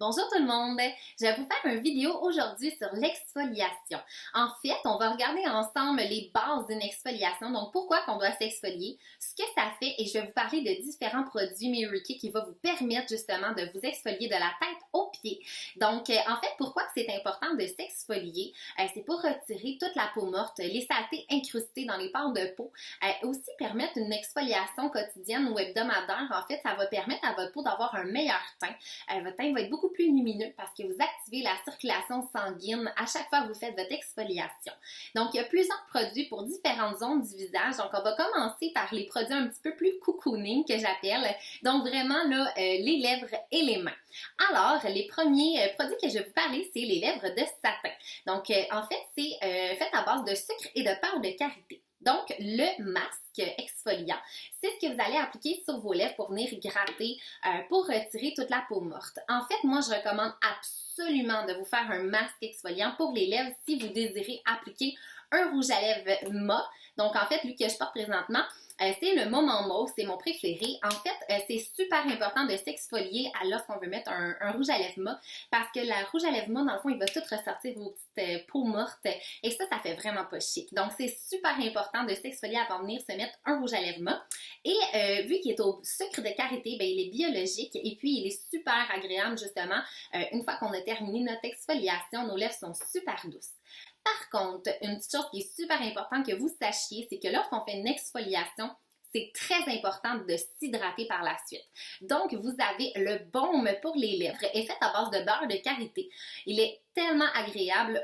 Bonjour tout le monde! Je vais vous faire une vidéo aujourd'hui sur l'exfoliation. En fait, on va regarder ensemble les bases d'une exfoliation, donc pourquoi qu'on doit s'exfolier, ce que ça fait et je vais vous parler de différents produits Mary Kay qui vont vous permettre justement de vous exfolier de la tête aux pieds. Donc, en fait, pourquoi c'est important de s'exfolier? C'est pour retirer toute la peau morte, les saletés incrustées dans les pores de peau, aussi permettre une exfoliation quotidienne ou hebdomadaire. En fait, ça va permettre à votre peau d'avoir un meilleur teint. Votre teint va être beaucoup plus lumineux parce que vous activez la circulation sanguine à chaque fois que vous faites votre exfoliation. Donc, il y a plusieurs produits pour différentes zones du visage. Donc, on va commencer par les produits un petit peu plus cocooning que j'appelle. Donc, vraiment, là, les lèvres et les mains. Alors, les premiers produits que je vais vous parler, c'est les lèvres de satin. Donc, en fait, c'est fait à base de sucre et de beurre de karité. Donc, le masque exfoliant, c'est ce que vous allez appliquer sur vos lèvres pour venir gratter, pour retirer toute la peau morte. En fait, moi, je recommande absolument de vous faire un masque exfoliant pour les lèvres si vous désirez appliquer un rouge à lèvres mat. Donc, en fait, lui que je porte présentement, c'est le Moment Mauve, c'est mon préféré. En fait, c'est super important de s'exfolier lorsqu'on veut mettre un rouge à lèvres mat parce que le rouge à lèvres mat, dans le fond, il va tout ressortir vos petites peaux mortes et ça fait vraiment pas chic. Donc, c'est super important de s'exfolier avant de venir se mettre un rouge à lèvres mat. Et vu qu'il est au sucre de karité, ben, il est biologique et puis il est super agréable justement. Une fois qu'on a terminé notre exfoliation, nos lèvres sont super douces. Par contre, une petite chose qui est super importante que vous sachiez, c'est que lorsqu'on fait une exfoliation, c'est très important de s'hydrater par la suite. Donc, vous avez le baume pour les lèvres, est fait à base de beurre de karité. Il est tellement agréable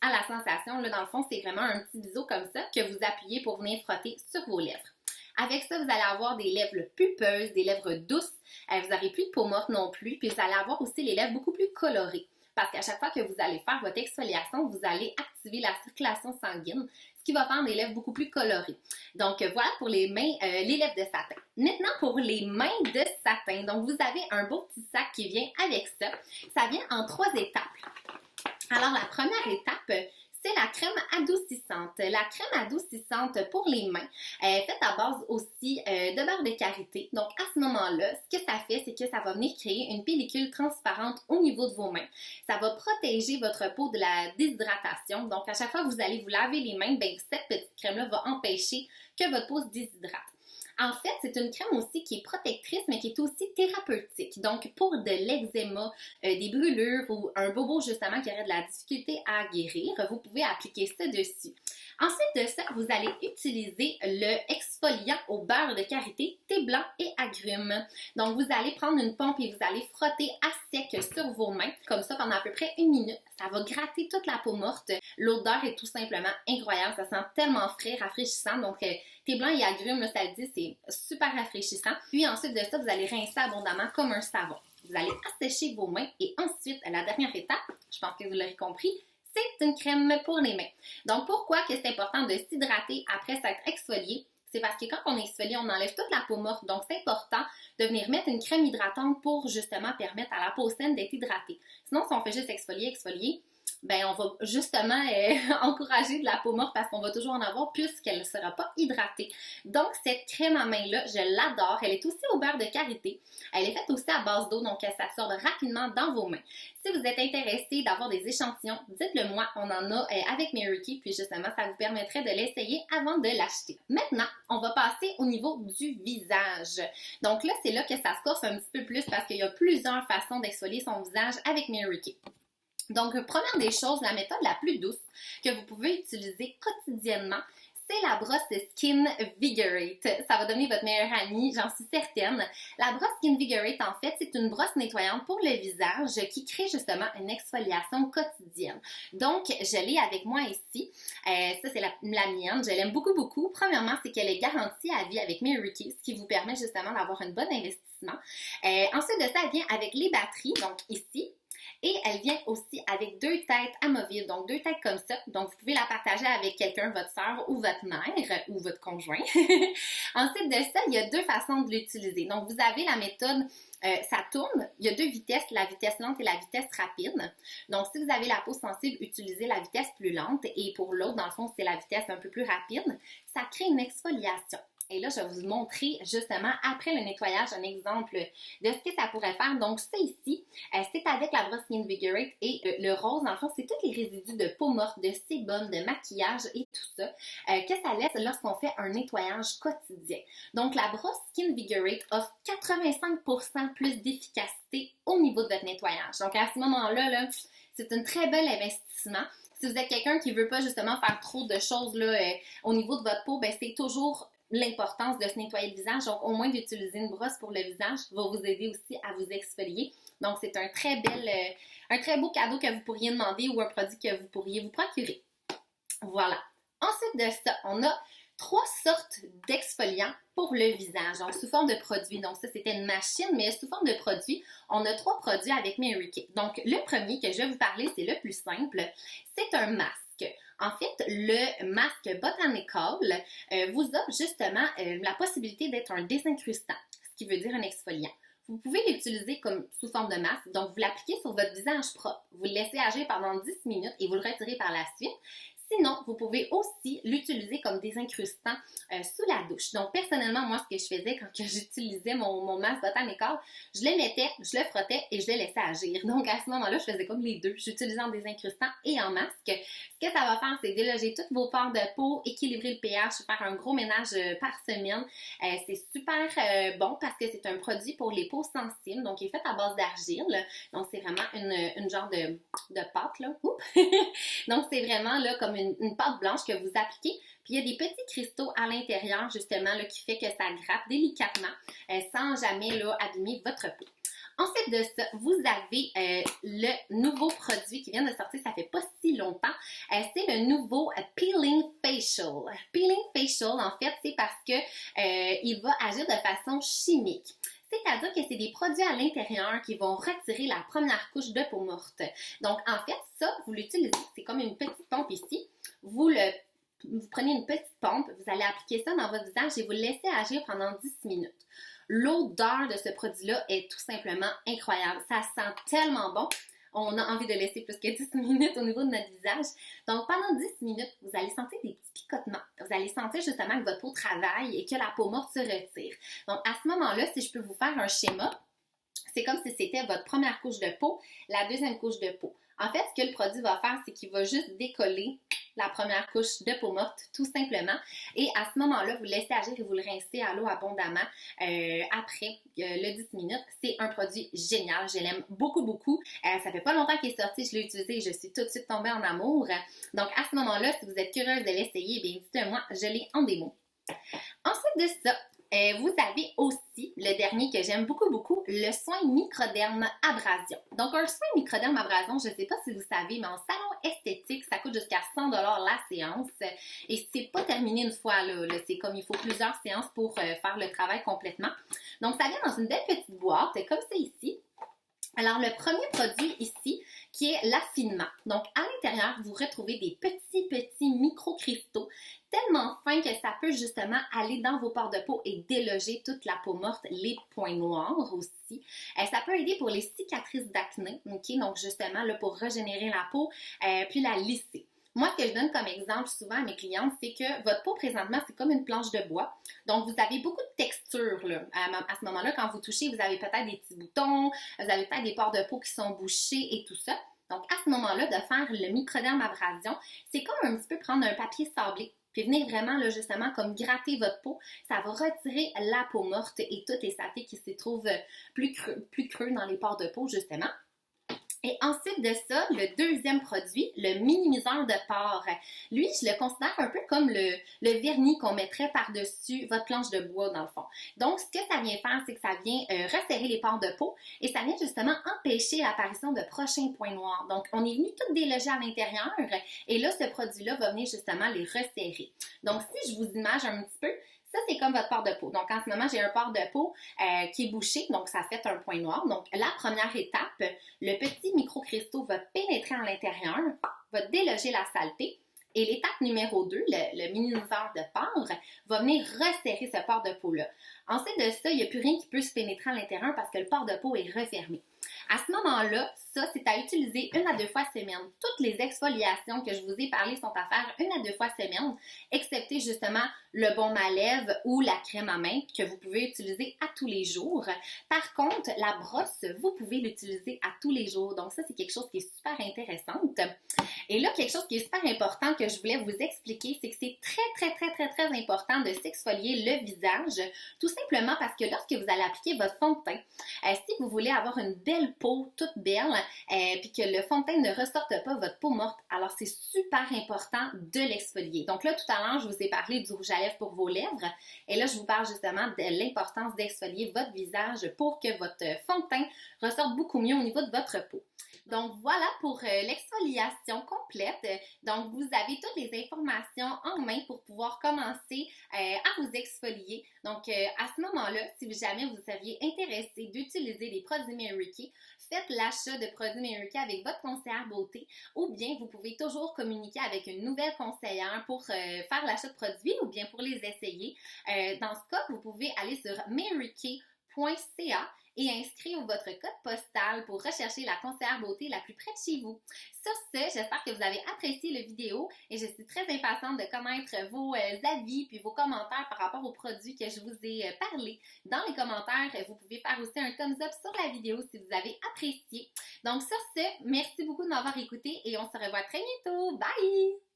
à la sensation. Là, dans le fond, c'est vraiment un petit biseau comme ça que vous appuyez pour venir frotter sur vos lèvres. Avec ça, vous allez avoir des lèvres pulpeuses, des lèvres douces. Vous n'aurez plus de peau morte non plus. Puis, vous allez avoir aussi les lèvres beaucoup plus colorées. Parce qu'à chaque fois que vous allez faire votre exfoliation, vous allez activer la circulation sanguine, ce qui va faire des lèvres beaucoup plus colorées. Donc, voilà pour les mains, les lèvres de satin. Maintenant, pour les mains de satin. Donc, vous avez un beau petit sac qui vient avec ça. Ça vient en 3 étapes. Alors, la première étape, c'est la crème adoucissante. La crème adoucissante pour les mains, faite à base aussi de beurre de karité. Donc, à ce moment-là, ce que ça fait, c'est que ça va venir créer une pellicule transparente au niveau de vos mains. Ça va protéger votre peau de la déshydratation. Donc, à chaque fois que vous allez vous laver les mains, ben, cette petite crème-là va empêcher que votre peau se déshydrate. En fait, c'est une crème aussi qui est protectrice, mais qui est aussi thérapeutique. Donc, pour de l'eczéma, des brûlures ou un bobo justement qui aurait de la difficulté à guérir, vous pouvez appliquer ça dessus. Ensuite de ça, vous allez utiliser le exfoliant au beurre de karité, thé blanc et agrumes. Donc, vous allez prendre une pompe et vous allez frotter à sec sur vos mains, comme ça pendant à peu près 1 minute. Ça va gratter toute la peau morte. L'odeur est tout simplement incroyable. Ça sent tellement frais, rafraîchissant. Donc, thé blanc et agrumes, là, ça le dit, c'est super rafraîchissant. Puis ensuite de ça, vous allez rincer abondamment comme un savon. Vous allez assécher vos mains et ensuite, la dernière étape, je pense que vous l'aurez compris, c'est une crème pour les mains. Donc, pourquoi que c'est important de s'hydrater après s'être exfolié? C'est parce que quand on est exfolié, on enlève toute la peau morte. Donc, c'est important de venir mettre une crème hydratante pour justement permettre à la peau saine d'être hydratée. Sinon, si on fait juste exfolier, ben on va justement encourager de la peau morte parce qu'on va toujours en avoir puisqu'elle ne sera pas hydratée. Donc, cette crème à main-là, je l'adore. Elle est aussi au beurre de karité. Elle est faite aussi à base d'eau, donc elle s'absorbe rapidement dans vos mains. Si vous êtes intéressé d'avoir des échantillons, dites-le moi, on en a avec Mary Kay, puis justement, ça vous permettrait de l'essayer avant de l'acheter. Maintenant, on va passer au niveau du visage. Donc là, c'est là que ça se corse un petit peu plus parce qu'il y a plusieurs façons d'exfolier son visage avec Mary Kay. Donc, première des choses, la méthode la plus douce que vous pouvez utiliser quotidiennement, c'est la brosse Skin Vigorate. Ça va devenir votre meilleure amie, j'en suis certaine. La brosse Skin Vigorate, en fait, c'est une brosse nettoyante pour le visage qui crée justement une exfoliation quotidienne. Donc, je l'ai avec moi ici. Ça, c'est la mienne. Je l'aime beaucoup, beaucoup. Premièrement, c'est qu'elle est garantie à vie avec Mary Kay, ce qui vous permet justement d'avoir un bon investissement. Ensuite de ça, elle vient avec les batteries, donc ici. Et elle vient aussi avec 2 têtes amovibles, donc 2 têtes comme ça. Donc, vous pouvez la partager avec quelqu'un, votre soeur ou votre mère ou votre conjoint. Ensuite de ça, il y a 2 façons de l'utiliser. Donc, vous avez la méthode, ça tourne. Il y a 2 vitesses, la vitesse lente et la vitesse rapide. Donc, si vous avez la peau sensible, utilisez la vitesse plus lente. Et pour l'autre, dans le fond, c'est la vitesse un peu plus rapide. Ça crée une exfoliation. Et là, je vais vous montrer justement après le nettoyage un exemple de ce que ça pourrait faire. Donc, ça ici, c'est avec la brosse Skinvigorate et le rose, dans le fond, c'est tous les résidus de peau morte, de sébum, de maquillage et tout ça que ça laisse lorsqu'on fait un nettoyage quotidien. Donc, la brosse Skinvigorate offre 85% plus d'efficacité au niveau de votre nettoyage. Donc, à ce moment-là, là, c'est un très bel investissement. Si vous êtes quelqu'un qui ne veut pas justement faire trop de choses là, au niveau de votre peau, ben, c'est toujours l'importance de se nettoyer le visage. Donc, au moins d'utiliser une brosse pour le visage va vous aider aussi à vous exfolier. Donc, c'est un très beau cadeau que vous pourriez demander ou un produit que vous pourriez vous procurer. Voilà. Ensuite de ça, on a 3 sortes d'exfoliants pour le visage, donc sous forme de produits. Donc ça, c'était une machine, mais sous forme de produits, on a 3 produits avec Mary Kay. Donc le premier que je vais vous parler, c'est le plus simple, c'est un masque. En fait, le masque Botanical vous offre justement la possibilité d'être un désincrustant, ce qui veut dire un exfoliant. Vous pouvez l'utiliser comme sous forme de masque, donc vous l'appliquez sur votre visage propre, vous le laissez agir pendant 10 minutes et vous le retirez par la suite. Sinon, vous pouvez aussi l'utiliser comme désincrustant sous la douche. Donc, personnellement, moi, ce que je faisais quand j'utilisais mon masque Botanical, je le mettais, je le frottais et je le laissais agir. Donc, à ce moment-là, je faisais comme les deux. J'utilisais en désincrustant et en masque. Ce que ça va faire, c'est déloger toutes vos pores de peau, équilibrer le pH, faire un gros ménage par semaine. C'est super bon parce que c'est un produit pour les peaux sensibles. Donc, il est fait à base d'argile. Donc, c'est vraiment une genre de pâte, là. Donc, c'est vraiment là comme une pâte blanche que vous appliquez. Puis, il y a des petits cristaux à l'intérieur, justement, là, qui fait que ça gratte délicatement sans jamais là, abîmer votre peau. Ensuite de ça, vous avez le nouveau produit qui vient de sortir, ça fait pas si longtemps. C'est le nouveau Peeling Facial. Peeling Facial, en fait, c'est parce que il va agir de façon chimique. C'est-à-dire que c'est des produits à l'intérieur qui vont retirer la première couche de peau morte. Donc, en fait, ça, vous l'utilisez, c'est comme une petite pompe ici. Vous prenez une petite pompe, vous allez appliquer ça dans votre visage et vous le laissez agir pendant 10 minutes. L'odeur de ce produit-là est tout simplement incroyable. Ça sent tellement bon. On a envie de laisser plus que 10 minutes au niveau de notre visage. Donc, pendant 10 minutes, vous allez sentir des petits picotements. Vous allez sentir justement que votre peau travaille et que la peau morte se retire. Donc, à ce moment-là, si je peux vous faire un schéma, c'est comme si c'était votre première couche de peau, la deuxième couche de peau. En fait, ce que le produit va faire, c'est qu'il va juste décoller la première couche de peau morte, tout simplement. Et à ce moment-là, vous le laissez agir et vous le rincez à l'eau abondamment après le 10 minutes. C'est un produit génial. Je l'aime beaucoup, beaucoup. Ça fait pas longtemps qu'il est sorti. Je l'ai utilisé et je suis tout de suite tombée en amour. Donc, à ce moment-là, si vous êtes curieuse de l'essayer, bien, dites-moi, je l'ai en démo. Ensuite de ça, vous avez aussi le dernier que j'aime beaucoup, beaucoup, le soin microderme abrasion. Donc, un soin microderme abrasion, je ne sais pas si vous savez, mais en salon esthétique, ça coûte jusqu'à 100$ la séance. Et c'est pas terminé une fois, là. C'est comme il faut plusieurs séances pour faire le travail complètement. Donc, ça vient dans une belle petite boîte, comme ça ici. Alors, le premier produit ici, qui est l'affinement. Donc, à l'intérieur, vous retrouvez des petits micro-cristaux tellement fins que ça peut justement aller dans vos pores de peau et déloger toute la peau morte, les points noirs aussi. Ça peut aider pour les cicatrices d'acné, ok? Donc, justement, là, pour régénérer la peau, puis la lisser. Moi, ce que je donne comme exemple souvent à mes clientes, c'est que votre peau présentement, c'est comme une planche de bois. Donc, vous avez beaucoup de texture là. À ce moment-là, quand vous touchez, vous avez peut-être des petits boutons, vous avez peut-être des pores de peau qui sont bouchés et tout ça. Donc, à ce moment-là, de faire le microderme abrasion, c'est comme un petit peu prendre un papier sablé, puis venir vraiment, là, justement, comme gratter votre peau. Ça va retirer la peau morte et toutes les saletés qui se trouvent plus creux dans les pores de peau, justement. Et ensuite de ça, le deuxième produit, le minimiseur de pores. Lui, je le considère un peu comme le vernis qu'on mettrait par-dessus votre planche de bois, dans le fond. Donc, ce que ça vient faire, c'est que ça vient resserrer les pores de peau et ça vient justement empêcher l'apparition de prochains points noirs. Donc, on est venu tout déloger à l'intérieur et là, ce produit-là va venir justement les resserrer. Donc, si je vous image un petit peu, ça, c'est comme votre pore de peau. Donc, en ce moment, j'ai un pore de peau qui est bouché, donc ça fait un point noir. Donc, la première étape, le petit microcristal va pénétrer à l'intérieur, va déloger la saleté. Et l'étape numéro 2, le minimiseur de pores, va venir resserrer ce pore de peau-là. Ensuite de ça, il n'y a plus rien qui peut se pénétrer à l'intérieur parce que le pore de peau est refermé. À ce moment-là, ça, c'est à utiliser 1 à 2 fois semaine. Toutes les exfoliations que je vous ai parlé sont à faire 1 à 2 fois semaine, excepté justement le baume à lèvres ou la crème à main que vous pouvez utiliser à tous les jours. Par contre, la brosse, vous pouvez l'utiliser à tous les jours. Donc ça, c'est quelque chose qui est super intéressant. Et là, quelque chose qui est super important que je voulais vous expliquer, c'est que c'est très important de s'exfolier le visage, tout simplement parce que lorsque vous allez appliquer votre fond de teint, si vous voulez avoir une belle peau, toute belle, puis que le fond de teint ne ressorte pas votre peau morte, alors c'est super important de l'exfolier. Donc là, tout à l'heure, je vous ai parlé du rouge à lèvres pour vos lèvres, et là, je vous parle justement de l'importance d'exfolier votre visage pour que votre fond de teint ressorte beaucoup mieux au niveau de votre peau. Donc voilà pour l'exfoliation complète. Donc vous avez toutes les informations en main pour pouvoir commencer à vous exfolier. Donc à ce moment-là, si jamais vous seriez intéressé d'utiliser les produits Mary Kay, faites l'achat de produits Mary Kay avec votre conseillère beauté ou bien vous pouvez toujours communiquer avec une nouvelle conseillère pour faire l'achat de produits ou bien pour les essayer. Dans ce cas, vous pouvez aller sur marykay.ca et inscrire votre code postal pour rechercher la conseillère beauté la plus près de chez vous. Sur ce, j'espère que vous avez apprécié la vidéo et je suis très impatiente de connaître vos avis puis vos commentaires par rapport aux produits que je vous ai parlé. Dans les commentaires, vous pouvez faire aussi un thumbs up sur la vidéo si vous avez apprécié. Donc sur ce, merci beaucoup de m'avoir écouté et on se revoit très bientôt. Bye!